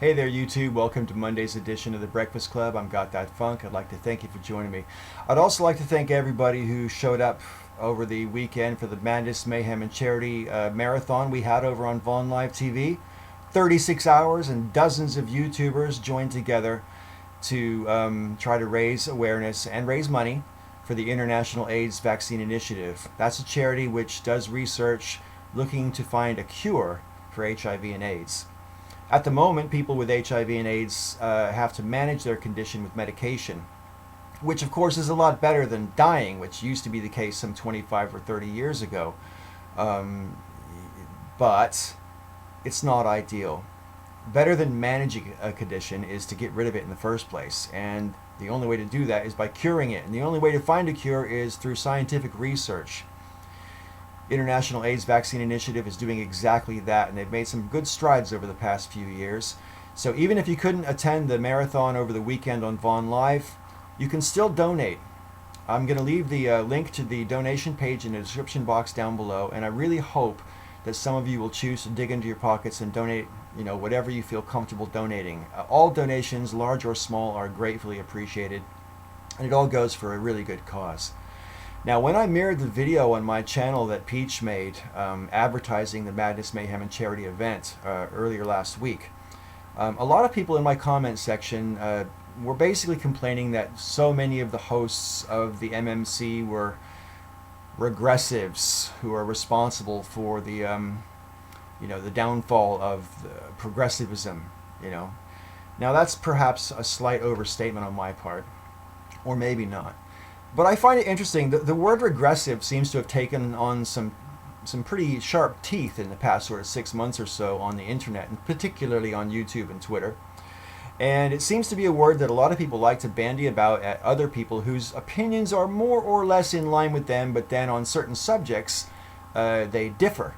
Hey there, YouTube. Welcome to Monday's edition of The Breakfast Club. I'm Got That Funk. I'd like to thank you for joining me. I'd also like to thank everybody who showed up over the weekend for the Madness, Mayhem, and Charity marathon we had over on Vaughn Live TV. 36 hours and dozens of YouTubers joined together to try to raise awareness and raise money for the International AIDS Vaccine Initiative. That's a charity which does research looking to find a cure for HIV and AIDS. At the moment, people with HIV and AIDS have to manage their condition with medication, which of course is a lot better than dying, which used to be the case some 25 or 30 years ago. But it's not ideal. Better than managing a condition is to get rid of it in the first place. And the only way to do that is by curing it. And the only way to find a cure is through scientific research. International AIDS Vaccine Initiative is doing exactly that, and they've made some good strides over the past few years. So even if you couldn't attend the marathon over the weekend on Vaughn Live, you can still donate. I'm going to leave the link to the donation page in the description box down below, and I really hope that some of you will choose to dig into your pockets and donate, whatever you feel comfortable donating. All donations, large or small, are gratefully appreciated, and it all goes for a really good cause. Now, when I mirrored the video on my channel that Peach made advertising the Madness, Mayhem, and Charity event earlier last week, a lot of people in my comment section were basically complaining that so many of the hosts of the MMC were regressives who are responsible for the, the downfall of progressivism. Now that's perhaps a slight overstatement on my part, or maybe not. But I find it interesting that the word regressive seems to have taken on some pretty sharp teeth in the past sort of 6 months or so on the internet, and particularly on YouTube and Twitter. And it seems to be a word that a lot of people like to bandy about at other people whose opinions are more or less in line with them, but then on certain subjects they differ.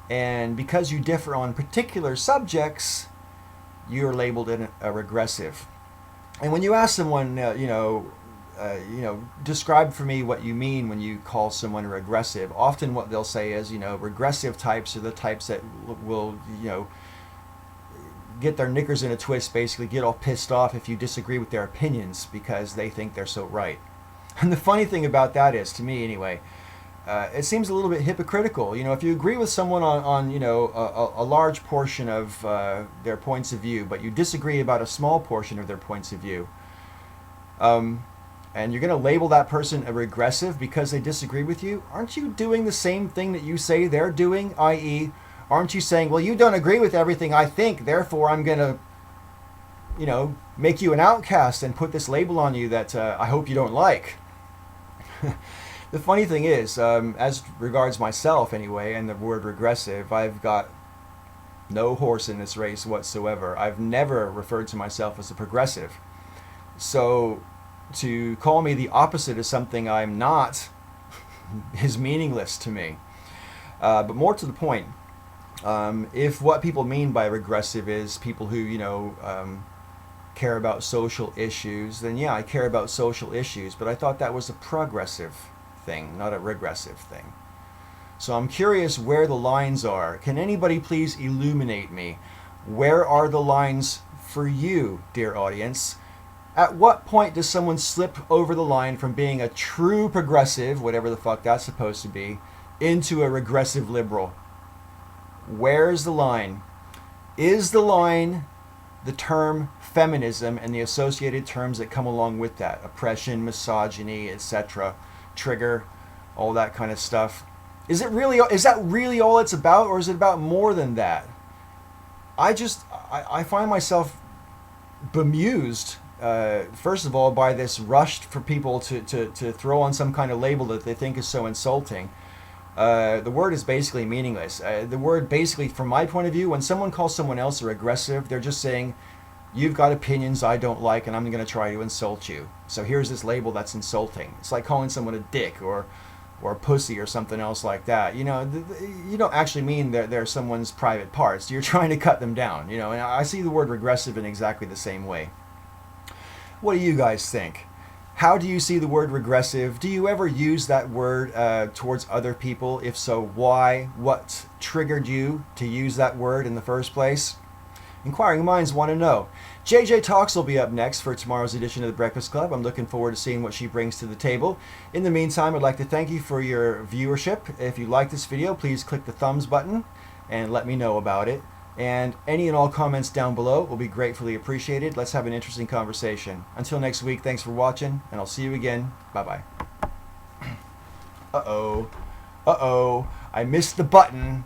And because you differ on particular subjects, you're labeled a regressive. And when you ask someone, describe for me what you mean when you call someone a regressive. Often what they'll say is, regressive types are the types that will, get their knickers in a twist, basically get all pissed off if you disagree with their opinions because they think they're so right. And the funny thing about that is, to me anyway, it seems a little bit hypocritical. If you agree with someone on a large portion of their points of view, but you disagree about a small portion of their points of view, and you're going to label that person a regressive because they disagree with you, aren't you doing the same thing that you say they're doing? I.e., aren't you saying, well, you don't agree with everything I think, therefore I'm going to, make you an outcast and put this label on you that I hope you don't like? The funny thing is, as regards myself anyway, and the word regressive, I've got no horse in this race whatsoever. I've never referred to myself as a progressive. So to call me the opposite of something I'm not is meaningless to me. But more to the point, if what people mean by regressive is people who, care about social issues, then yeah, I care about social issues, but I thought that was a progressive thing, not a regressive thing. So I'm curious where the lines are. Can anybody please illuminate me? Where are the lines for you, dear audience? At what point does someone slip over the line from being a true progressive, whatever the fuck that's supposed to be, into a regressive liberal? Where's the line? Is the line the term feminism and the associated terms that come along with that? Oppression, misogyny, etc. Trigger, all that kind of stuff. Is that really all it's about, or is it about more than that? I find myself bemused, first of all, by this rush for people to throw on some kind of label that they think is so insulting. The word is basically meaningless. The word basically, from my point of view, when someone calls someone else a regressive, they're just saying, you've got opinions I don't like and I'm going to try to insult you. So here's this label that's insulting. It's like calling someone a dick or a pussy or something else like that. You don't actually mean that they're someone's private parts. You're trying to cut them down. And I see the word regressive in exactly the same way. What do you guys think? How do you see the word regressive? Do you ever use that word towards other people? If so, why? What triggered you to use that word in the first place? Inquiring minds want to know. JJ Talks will be up next for tomorrow's edition of The Breakfast Club. I'm looking forward to seeing what she brings to the table. In the meantime, I'd like to thank you for your viewership. If you like this video, please click the thumbs button and let me know about it. And any and all comments down below will be gratefully appreciated. Let's have an interesting conversation. Until next week, thanks for watching, and I'll see you again. Bye-bye. Uh-oh. Uh-oh. I missed the button.